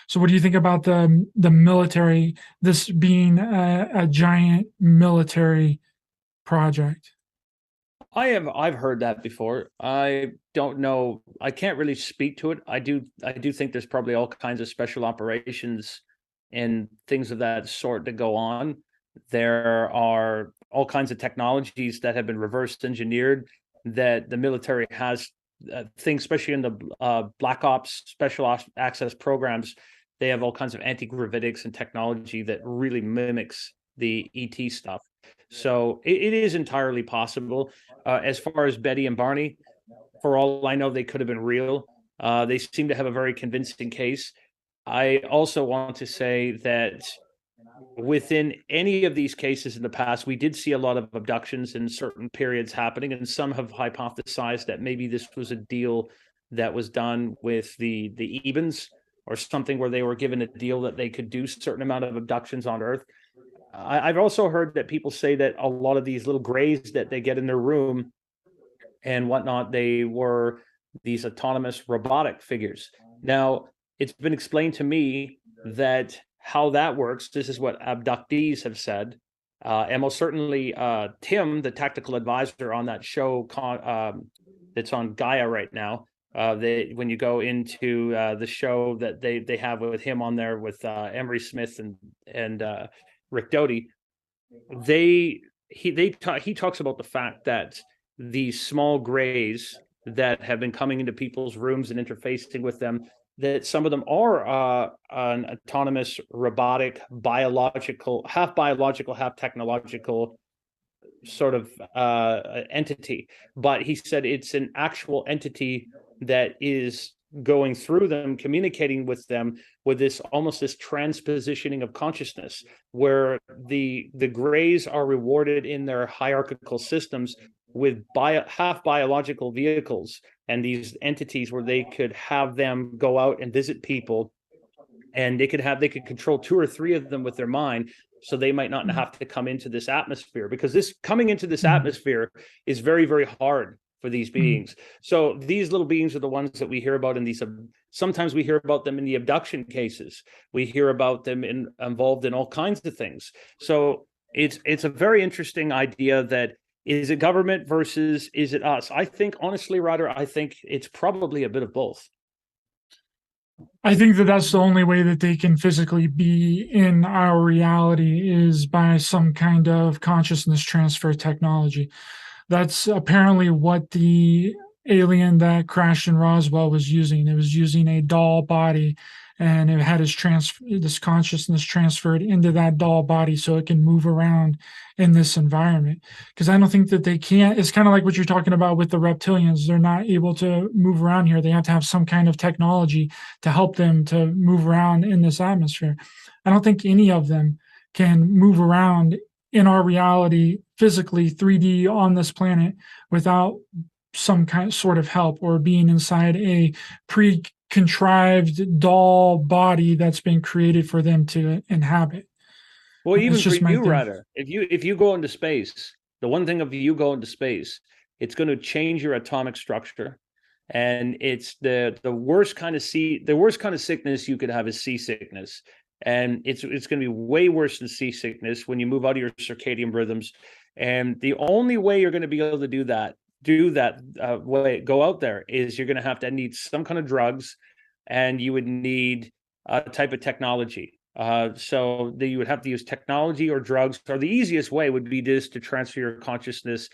So, what do you think about the military? This being a giant military project. I've heard that before. I don't know. I can't really speak to it. I do think there's probably all kinds of special operations and things of that sort that go on. There are all kinds of technologies that have been reverse engineered that the military has things, especially in the Black Ops special access programs. They have all kinds of anti-gravitics and technology that really mimics the ET stuff. So it is entirely possible. As far as Betty and Barney, for all I know, they could have been real. They seem to have a very convincing case. I also want to say that within any of these cases in the past, we did see a lot of abductions in certain periods happening, and some have hypothesized that maybe this was a deal that was done with the Ebens or something where they were given a deal that they could do a certain amount of abductions on Earth. I've also heard that people say that a lot of these little grays that they get in their room and whatnot, they were these autonomous robotic figures. Now, it's been explained to me that how that works, this is what abductees have said. And most certainly, Tim, the tactical advisor on that show that's on Gaia right now, when you go into the show that they have with him on there with Emery Smith and Rick Doty, he talks about the fact that these small grays that have been coming into people's rooms and interfacing with them, that some of them are an autonomous, robotic, half biological, half technological sort of entity. But he said it's an actual entity that is going through them, communicating with them with this almost this transpositioning of consciousness, where the grays are rewarded in their hierarchical systems with half biological vehicles and these entities where they could have them go out and visit people, and they could control 2 or 3 of them with their mind, so they might not have to come into this atmosphere, because this coming into this atmosphere is very, very hard for these beings. So these little beings are the ones that we hear about in these. Sometimes we hear about them in the abduction cases. We hear about them involved in all kinds of things. So it's a very interesting idea that is it government versus is it us? I think, honestly, Ryder, I think it's probably a bit of both. I think that that's the only way that they can physically be in our reality is by some kind of consciousness transfer technology. That's apparently what the alien that crashed in Roswell was using. It was using a doll body, and it had this consciousness transferred into that doll body so it can move around in this environment. Because I don't think that they can't. It's kind of like what you're talking about with the reptilians. They're not able to move around here. They have to have some kind of technology to help them to move around in this atmosphere. I don't think any of them can move around in our reality physically 3D on this planet without some kind sort of help or being inside a pre-contrived doll body that's been created for them to inhabit. Well, even It's for just my you, thing. Ryder, if you go into space, the one thing of you go into space, it's going to change your atomic structure, and it's the worst kind of sickness you could have is seasickness, and it's going to be way worse than seasickness when you move out of your circadian rhythms, and the only way you're going to be able to do that way, go out there, is you're going to need some kind of drugs, and you would need a type of technology. So that you would have to use technology or drugs, or the easiest way would be just to transfer your consciousness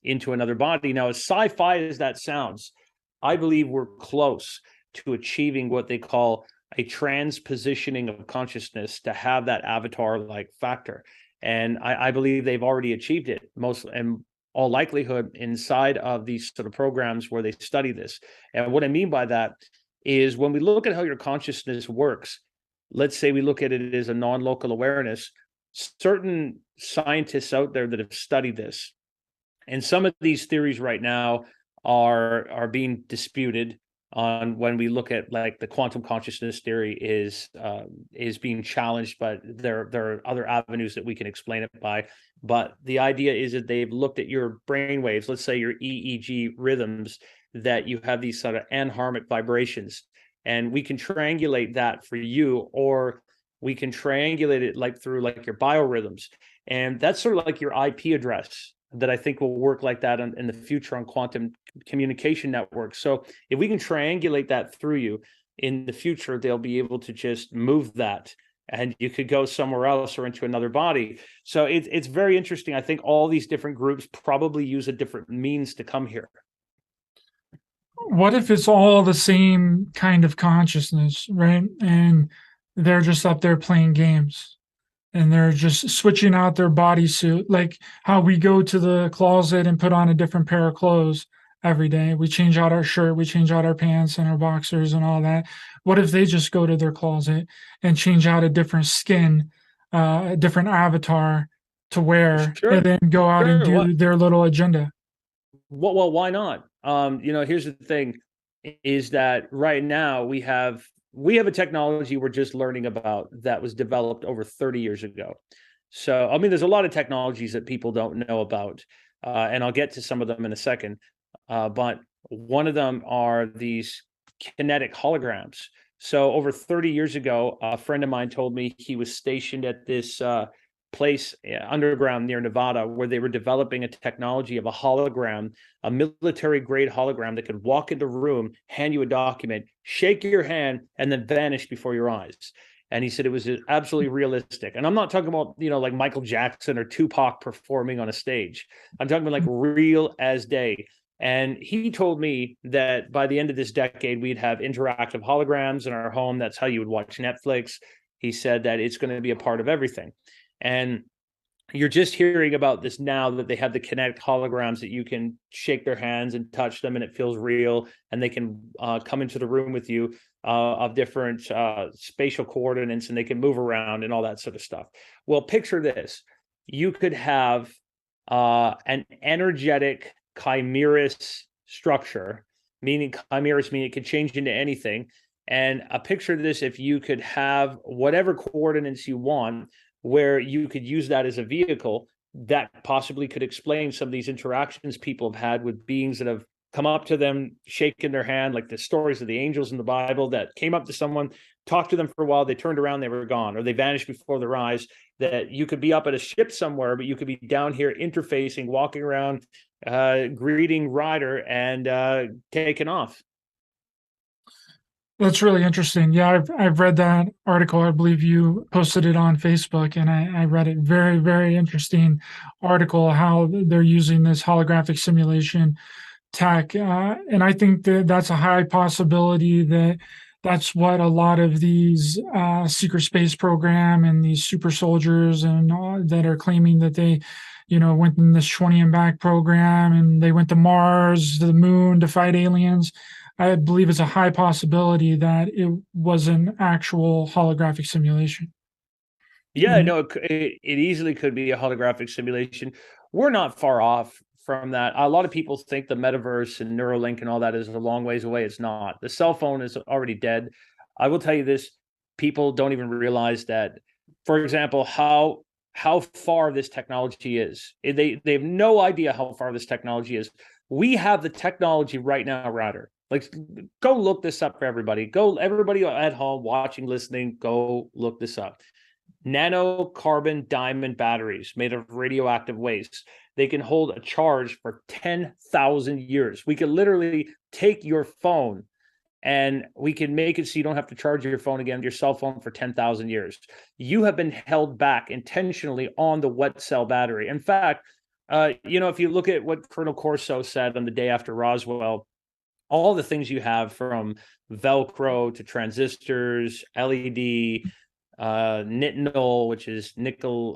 into another body. Now, as sci-fi as that sounds, I believe we're close to achieving what they call a transpositioning of consciousness to have that avatar-like factor. And I believe they've already achieved it, most and all likelihood, inside of these sort of programs where they study this. And what I mean by that is when we look at how your consciousness works, let's say we look at it as a non-local awareness, certain scientists out there that have studied this And some of these theories right now are being disputed on when we look at like the quantum consciousness theory is being challenged, but there are other avenues that we can explain it by. But the idea is that they've looked at your brain waves, let's say your EEG rhythms, that you have these sort of anharmonic vibrations, and we can triangulate that for you, or we can triangulate it like through like your biorhythms, and that's sort of like your IP address that I think will work like that in the future on quantum communication networks. So if we can triangulate that through you in the future, they'll be able to just move that, and you could go somewhere else or into another body. So it's very interesting. I think all these different groups probably use a different means to come here. What if it's all the same kind of consciousness, right? And they're just up there playing games and they're just switching out their bodysuit, like how we go to the closet and put on a different pair of clothes every day. We change out our shirt, we change out our pants and our boxers and all that. What if they just go to their closet and change out a different skin, a different avatar to wear, and Sure, then go out and sure. do their little agenda? Well, why not? Here's the thing, is that right now we have a technology we're just learning about that was developed over 30 years ago. So, I mean, there's a lot of technologies that people don't know about, and I'll get to some of them in a second. But one of them are these kinetic holograms. So, over 30 years ago, a friend of mine told me he was stationed at this place underground near Nevada, where they were developing a technology of a hologram, a military grade hologram that could walk into a room, hand you a document, shake your hand, and then vanish before your eyes. And he said it was absolutely realistic. And I'm not talking about, like Michael Jackson or Tupac performing on a stage. I'm talking about like real as day. And he told me that by the end of this decade, we'd have interactive holograms in our home. That's how you would watch Netflix. He said that it's going to be a part of everything. And you're just hearing about this now, that they have the kinetic holograms that you can shake their hands and touch them and it feels real, and they can come into the room with you of different spatial coordinates, and they can move around and all that sort of stuff. Well, picture this. You could have an energetic chimerous structure, meaning chimerous meaning it could change into anything. And a picture of this, if you could have whatever coordinates you want, where you could use that as a vehicle, that possibly could explain some of these interactions people have had with beings that have come up to them, shaken their hand, like the stories of the angels in the Bible that came up to someone, talked to them for a while, they turned around, they were gone, or they vanished before their eyes. That you could be up at a ship somewhere, but you could be down here interfacing, walking around, greeting Ryder, and taking off. That's really interesting. Yeah, I've read that article. I believe you posted it on Facebook, and I read it. Very, very interesting article how they're using this holographic simulation tech, and I think that that's a high possibility that that's what a lot of these secret space program and these super soldiers and that are claiming that they, went in this 20 and back program and they went to Mars, to the moon to fight aliens. I believe it's a high possibility that it was an actual holographic simulation. Yeah, no, it easily could be a holographic simulation. We're not far off from that. A lot of people think the metaverse and Neuralink and all that is a long ways away. It's not. The cell phone is already dead. I will tell you this: people don't even realize that. For example, how far this technology is. They have no idea how far this technology is. We have the technology right now, Ryder. Like, go look this up for everybody. Go, everybody at home, watching, listening, go look this up. Nanocarbon diamond batteries made of radioactive waste. They can hold a charge for 10,000 years. We could literally take your phone and we can make it so you don't have to charge your phone again, your cell phone, for 10,000 years. You have been held back intentionally on the wet cell battery. In fact, if you look at what Colonel Corso said on the day after Roswell, all the things you have from Velcro to transistors, LED, nitinol, which is nickel,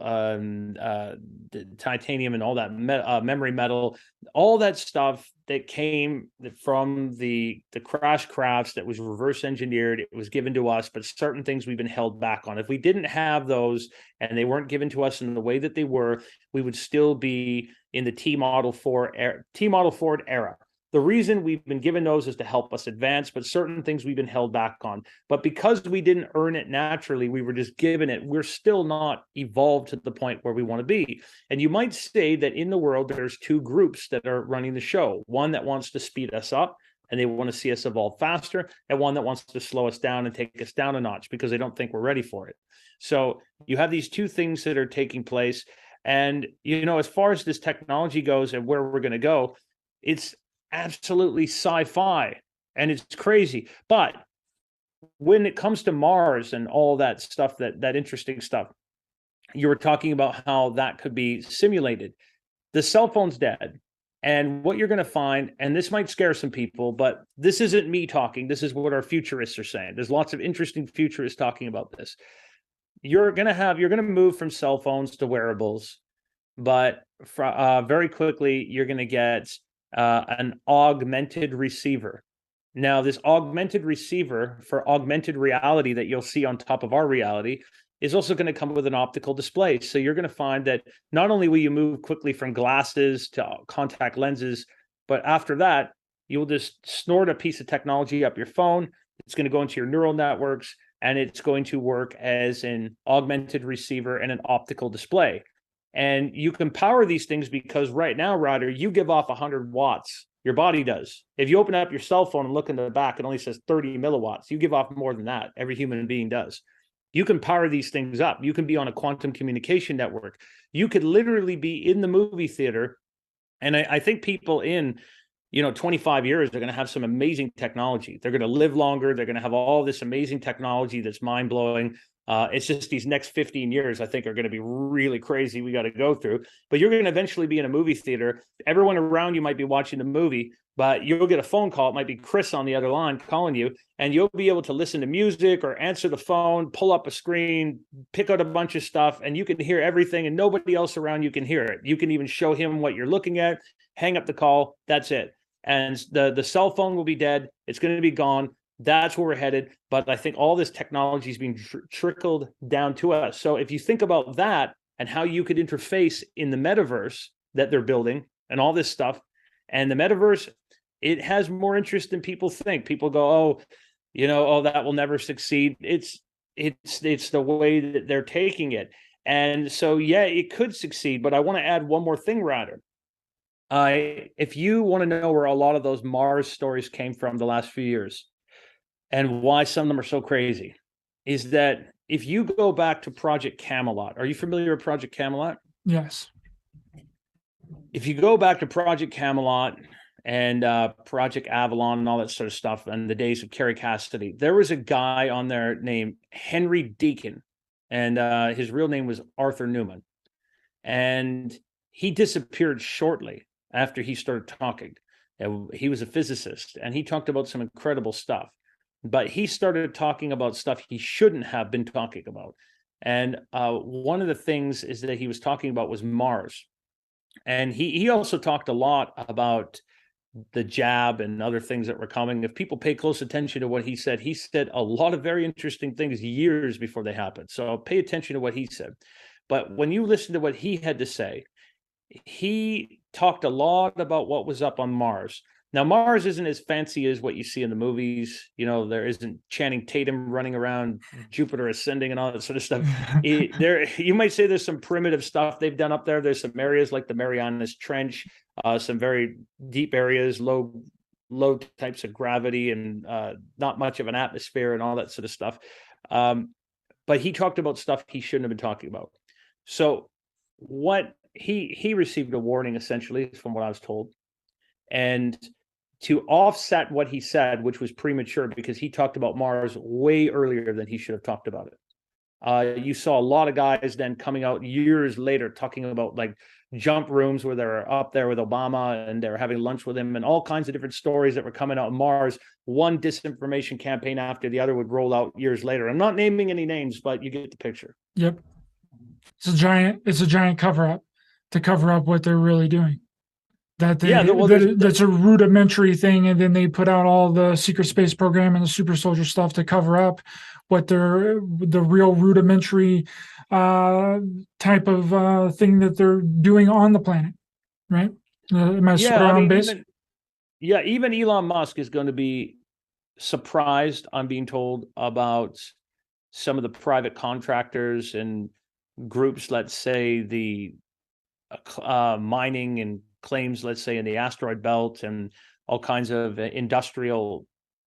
titanium, and all that memory metal, all that stuff that came from the crash crafts that was reverse engineered. It was given to us, but certain things we've been held back on. If we didn't have those and they weren't given to us in the way that they were, we would still be in the T Model Ford era. The reason we've been given those is to help us advance, but certain things we've been held back on. But because we didn't earn it naturally, we were just given it. We're still not evolved to the point where we want to be. And you might say that in the world, there's two groups that are running the show. One that wants to speed us up and they want to see us evolve faster, and one that wants to slow us down and take us down a notch because they don't think we're ready for it. So you have these two things that are taking place. And, as far as this technology goes and where we're going to go, it's absolutely sci-fi and it's crazy. But when it comes to Mars and all that stuff, that interesting stuff, you were talking about how that could be simulated. The cell phone's dead. And what you're going to find, and this might scare some people, but this isn't me talking. This is what our futurists are saying. There's lots of interesting futurists talking about this. You're going to move from cell phones to wearables, but very quickly, you're going to get an augmented receiver. Now, this augmented receiver for augmented reality that you'll see on top of our reality is also going to come with an optical display. So you're going to find that not only will you move quickly from glasses to contact lenses, but after that, you'll just snort a piece of technology up your phone. It's going to go into your neural networks, and it's going to work as an augmented receiver and an optical display. And you can power these things because right now, Ryder, you give off 100 watts. Your body does. If you open up your cell phone and look in the back, it only says 30 milliwatts. You give off more than that. Every human being does. You can power these things up. You can be on a quantum communication network. You could literally be in the movie theater. And I think people in 25 years, they're going to have some amazing technology. They're going to live longer. They're going to have all this amazing technology that's mind-blowing. It's just these next 15 years, I think, are going to be really crazy. We got to go through. But you're going to eventually be in a movie theater. Everyone around you might be watching the movie, but you'll get a phone call. It might be Chris on the other line calling you, and you'll be able to listen to music or answer the phone, pull up a screen, pick out a bunch of stuff, and you can hear everything, and nobody else around you can hear it. You can even show him what you're looking at, hang up the call. That's it. And the cell phone will be dead. It's going to be gone. That's where we're headed. But I think all this technology is being trickled down to us. So if you think about that and how you could interface in the metaverse that they're building and all this stuff, and the metaverse, it has more interest than people think. People go, that will never succeed. It's the way that they're taking it. And so, yeah, it could succeed. But I want to add one more thing, Ryder. If you want to know where a lot of those Mars stories came from the last few years and why some of them are so crazy, is that if you go back to Project Camelot, are you familiar with Project Camelot? Yes. If you go back to Project Camelot and Project Avalon and all that sort of stuff and the days of Carrie Cassidy, there was a guy on there named Henry Deacon, and his real name was Arthur Newman. And he disappeared shortly after he started talking. He was a physicist, and he talked about some incredible stuff. But he started talking about stuff he shouldn't have been talking about. And one of the things is that he was talking about was Mars. And he also talked a lot about the jab and other things that were coming. If people pay close attention to what he said a lot of very interesting things years before they happened. So pay attention to what he said. But when you listen to what he had to say, he talked a lot about what was up on Mars. Now, Mars isn't as fancy as what you see in the movies. There isn't Channing Tatum running around Jupiter ascending and all that sort of stuff. You might say there's some primitive stuff they've done up there. There's some areas like the Marianas Trench, some very deep areas, low types of gravity, and not much of an atmosphere and all that sort of stuff. But he talked about stuff he shouldn't have been talking about. So what he received a warning, essentially, from what I was told. And to offset what he said, which was premature because he talked about Mars way earlier than he should have talked about it. You saw a lot of guys then coming out years later talking about like jump rooms where they're up there with Obama and they're having lunch with him, and all kinds of different stories that were coming out of Mars. One disinformation campaign after the other would roll out years later. I'm not naming any names, but you get the picture. Yep. It's a giant cover up to cover up what they're really doing. That's a rudimentary thing, and then they put out all the secret space program and the super soldier stuff to cover up what the real rudimentary type of thing that they're doing on the planet, right? Even Elon Musk is going to be surprised, I'm being told, about some of the private contractors and groups, let's say the mining and claims, let's say in the asteroid belt, and all kinds of industrial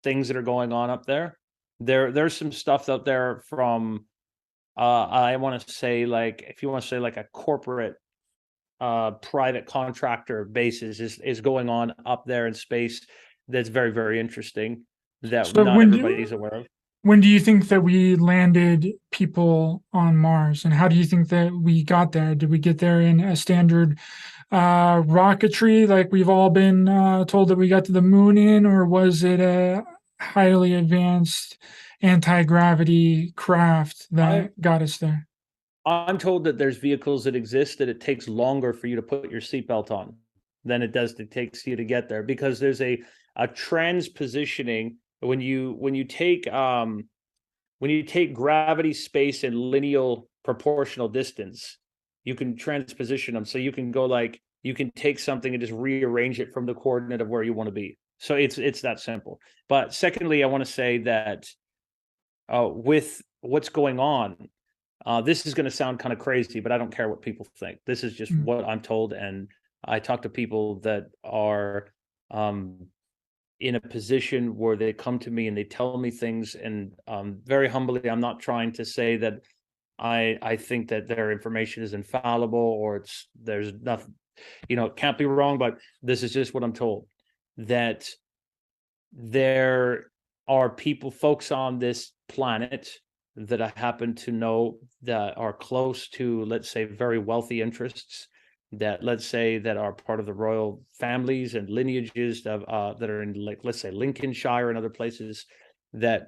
things that are going on up there. There's some stuff out there from I want to say, like, if you want to say like a corporate private contractor basis is going on up there in space that's very, very interesting, that not everybody's aware of. When do you think that we landed people on Mars, and how do you think that we got there? Did we get there in a standard rocketry like we've all been told that we got to the moon in, or was it a highly advanced anti-gravity craft that got us there? I'm told that there's vehicles that exist that it takes longer for you to put your seatbelt on than it takes you to get there, because there's a transpositioning when you take gravity, space, and lineal proportional distance. You can transposition them, so you can go, like, you can take something and just rearrange it from the coordinate of where you want to be. So it's that simple. But secondly, I want to say that with what's going on, this is going to sound kind of crazy, but I don't care what people think. This is just what I'm told, and I talk to people that are in a position where they come to me and they tell me things, and very humbly, I'm not trying to say that I think that their information is infallible or there's nothing, it can't be wrong, but this is just what I'm told, that there are folks on this planet that I happen to know that are close to, let's say, very wealthy interests, that, let's say, that are part of the royal families and lineages that are in, like, let's say, Lincolnshire and other places, that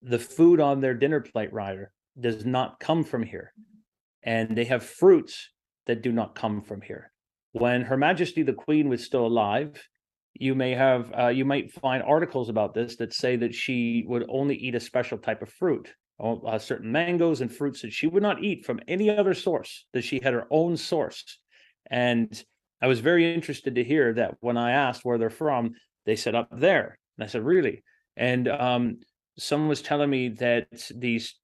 the food on their dinner plate, Ryder, does not come from here. And they have fruits that do not come from here. When Her Majesty the Queen was still alive, you might find articles about this that say that she would only eat a special type of fruit, certain mangoes and fruits that she would not eat from any other source, that she had her own source. And I was very interested to hear that when I asked where they're from, they said up there. And I said, really? And someone was telling me that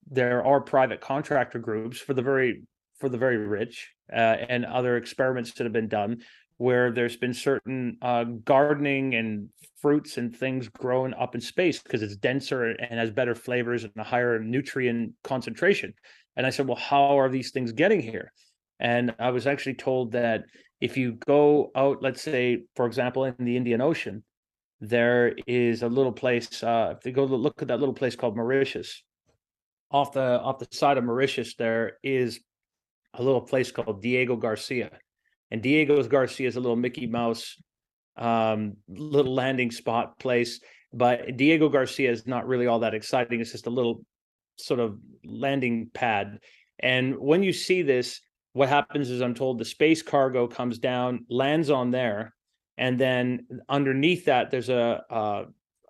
there are private contractor groups for the very rich, and other experiments that have been done where there's been certain gardening and fruits and things growing up in space because it's denser and has better flavors and a higher nutrient concentration. And I said, well, how are these things getting here? And I was actually told that if you go out, let's say, for example, in the Indian Ocean, there is a little place, if they go look at that little place called Mauritius, off the side of Mauritius, there is a little place called Diego Garcia. And Diego Garcia is a little Mickey Mouse little landing spot place. But Diego Garcia is not really all that exciting. It's just a little sort of landing pad. And when you see this, what happens is, I'm told, the space cargo comes down, lands on there, and then underneath that, there's an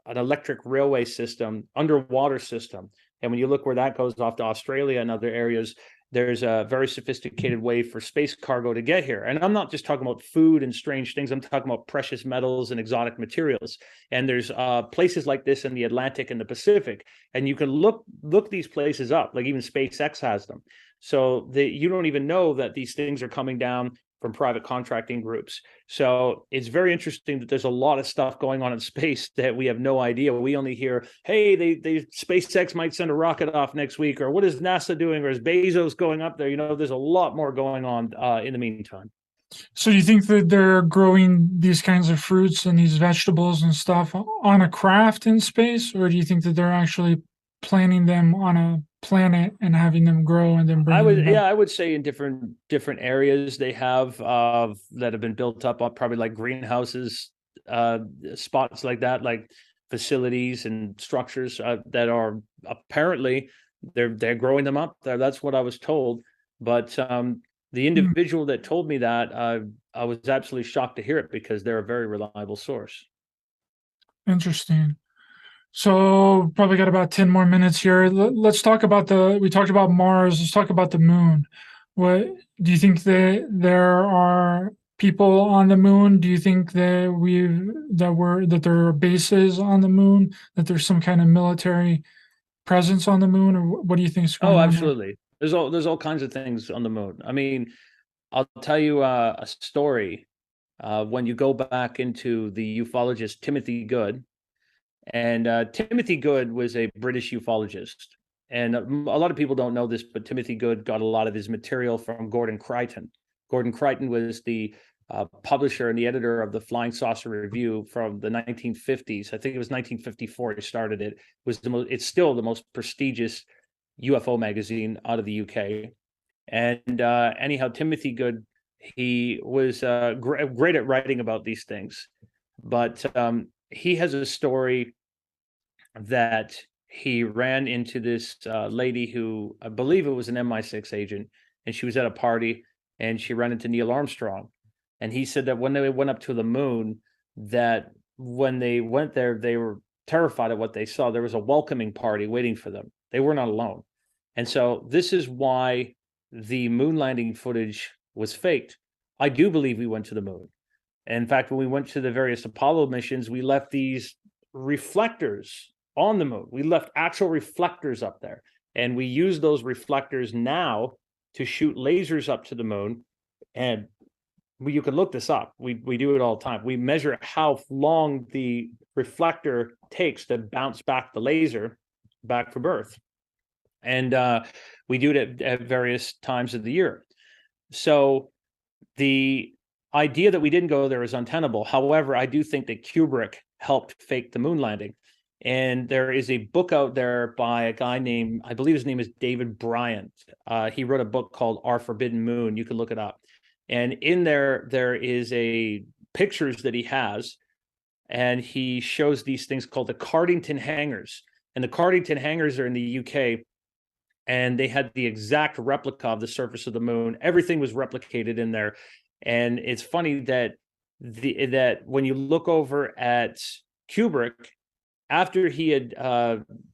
electric railway system, underwater system. And when you look where that goes off to Australia and other areas, there's a very sophisticated way for space cargo to get here. And I'm not just talking about food and strange things. I'm talking about precious metals and exotic materials. And there's places like this in the Atlantic and the Pacific. And you can look these places up, like even SpaceX has them. So you don't even know that these things are coming down from private contracting groups. So it's very interesting that there's a lot of stuff going on in space that we have no idea. We only hear, hey, they SpaceX might send a rocket off next week, or what is NASA doing, or is Bezos going up there? There's a lot more going on in the meantime. So do you think that they're growing these kinds of fruits and these vegetables and stuff on a craft in space, or do you think that they're actually planting them on a planet and having them grow and then bringing them back? I would say in different areas they have that have been built up on probably like greenhouses, spots like that, like facilities and structures that are apparently they're growing them up there. That's what I was told. But the Hmm, individual that told me that I was absolutely shocked to hear it because they're a very reliable source. interesting. So probably got about 10 more minutes here. Let's talk about we talked about Mars. Let's talk about the moon. What do you think that there are people on the moon? Do you think that that there are bases on the moon, that there's some kind of military presence on the moon, or what do you think is Oh, going on there? absolutely. There's all kinds of things on the moon. I mean, I'll tell you a story. When you go back into the ufologist Timothy Good, and Timothy Good was a British ufologist, and a lot of people don't know this, but Timothy Good got a lot of his material from Gordon Crichton. Gordon Crichton was the publisher and the editor of the Flying Saucer Review from the 1950s. I think it was 1954 he started it. It's still the most prestigious UFO magazine out of the UK. And anyhow, Timothy Good, he was great at writing about these things, but he has a story that he ran into this lady who I believe it was an MI6 agent, and she was at a party, and she ran into Neil Armstrong, and he said that when they went up to the moon, that when they went there, they were terrified of what they saw. There was a welcoming party waiting for them. They were not alone, and so this is why the moon landing footage was faked. I do believe we went to the moon. In fact, when we went to the various Apollo missions, we left these reflectors on the moon. We left actual reflectors up there. And we use those reflectors now to shoot lasers up to the moon. And you can look this up. We do it all the time. We measure how long the reflector takes to bounce back the laser back from Earth. And we do it at various times of the year. So the idea that we didn't go there is untenable. However, I do think that Kubrick helped fake the moon landing. And there is a book out there by a guy named, I believe his name is David Bryant. He wrote a book called Our Forbidden Moon. You can look it up. And in there is a pictures that he has, and he shows these things called the Cardington hangars. And the Cardington hangars are in the UK, and they had the exact replica of the surface of the moon. Everything was replicated in there. And it's funny that that when you look over at Kubrick, after he had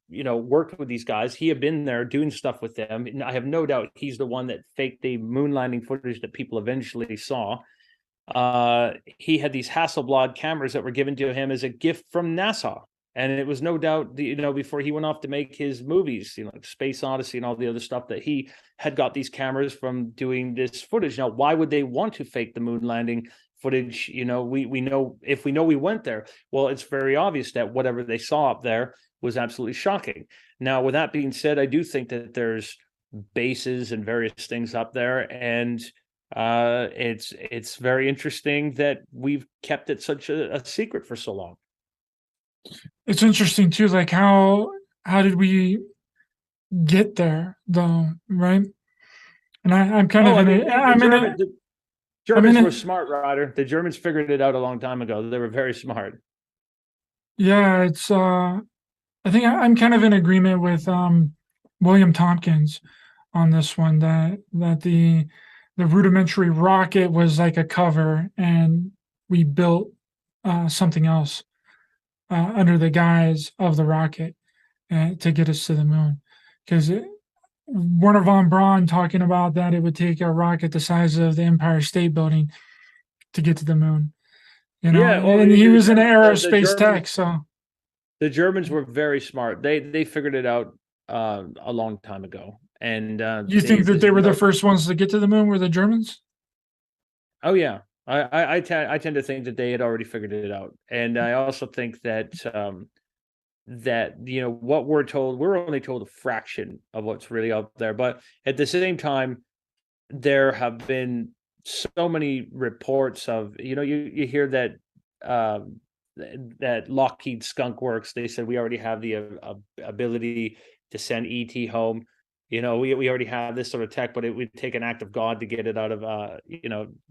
worked with these guys, he had been there doing stuff with them. And I have no doubt he's the one that faked the moon landing footage that people eventually saw. He had these Hasselblad cameras that were given to him as a gift from NASA. And it was no doubt, before he went off to make his movies, like Space Odyssey and all the other stuff, that he had got these cameras from doing this footage. Now, why would they want to fake the moon landing footage? We know, if we know we went there, well, it's very obvious that whatever they saw up there was absolutely shocking. Now, with that being said, I do think that there's bases and various things up there, and it's very interesting that we've kept it such a secret for so long. It's interesting too, like how did we get there though, right? And I'm kind Oh, of I in mean, a I'm in a The I'm in Germans were a smart, Ryder. The Germans figured it out a long time ago. They were very smart. yeah, it's I think I'm kind of in agreement with William Tompkins on this one, that the rudimentary rocket was like a cover, and we built something else under the guise of the rocket to get us to the moon. Because Werner von Braun talking about that it would take a rocket the size of the Empire State Building to get to the moon, Yeah, well, and he was in the aerospace Germans tech. So, were very smart. They figured it out a long time ago, and you think that there's they were the no. first ones to get to the moon? Were the Germans? Oh yeah, I tend to think that they had already figured it out, and I also think that that what we're only told a fraction of what's really out there, but at the same time, there have been so many reports of you hear that that Lockheed Skunk Works, they said we already have the ability to send ET home. we already have this sort of tech, but it would take an act of God to get it out of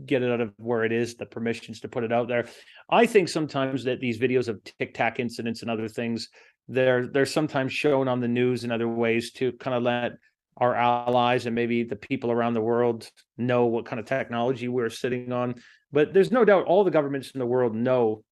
get it out of where it is, the permissions to put it out there. I think sometimes that these videos of Tic Tac incidents and other things, they're sometimes shown on the news and other ways to kind of let our allies and maybe the people around the world know what kind of technology we're sitting on. But there's no doubt all the governments in the world know,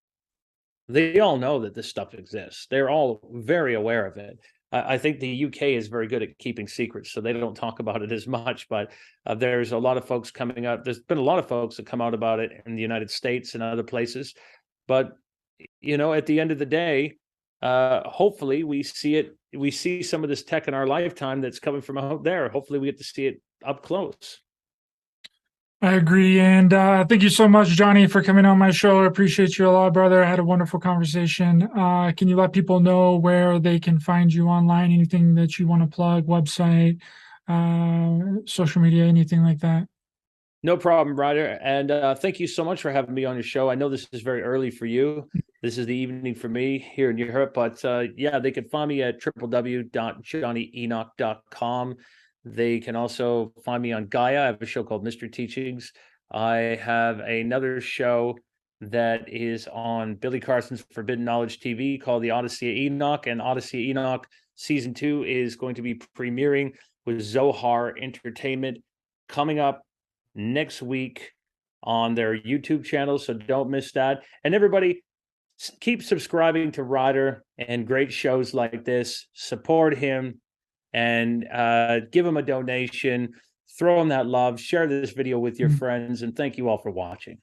they all know that this stuff exists. They're all very aware of it. I think the UK is very good at keeping secrets, so they don't talk about it as much. But there's a lot of folks coming up. There's been a lot of folks that come out about it in the United States and other places. But at the end of the day, hopefully we see it. We see some of this tech in our lifetime that's coming from out there. Hopefully we get to see it up close. I agree. And thank you so much, Jonny, for coming on my show. I appreciate you a lot, brother. I had a wonderful conversation. Can you let people know where they can find you online? Anything that you want to plug, website, social media, anything like that? No problem, Ryder. And thank you so much for having me on your show. I know this is very early for you. This is the evening for me here in Europe. But yeah, they can find me at www.jonnyenoch.com. They can also find me on Gaia. I have a show called Mystery Teachings. I have another show that is on Billy Carson's Forbidden Knowledge TV called the Odysee Enoch. And Odysee Enoch Season 2 is going to be premiering with Zohar Entertainment coming up next week on their YouTube channel. So don't miss that. And everybody, keep subscribing to Ryder and great shows like this. Support him and give him a donation, throw him that love, share this video with your friends, and thank you all for watching.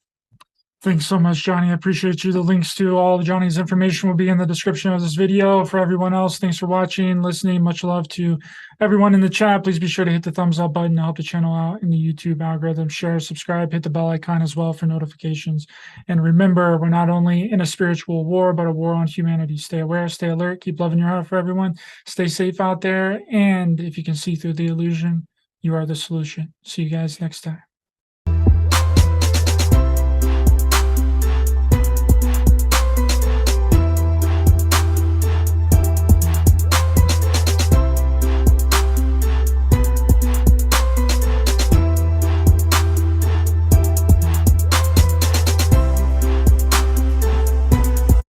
Thanks so much, Jonny. I appreciate you. The links to all of Jonny's information will be in the description of this video. For everyone else, thanks for watching, listening. Much love to everyone in the chat. Please be sure to hit the thumbs up button to help the channel out in the YouTube algorithm. Share, subscribe, hit the bell icon as well for notifications. And remember, we're not only in a spiritual war, but a war on humanity. Stay aware, stay alert, keep loving your heart for everyone. Stay safe out there. And if you can see through the illusion, you are the solution. See you guys next time.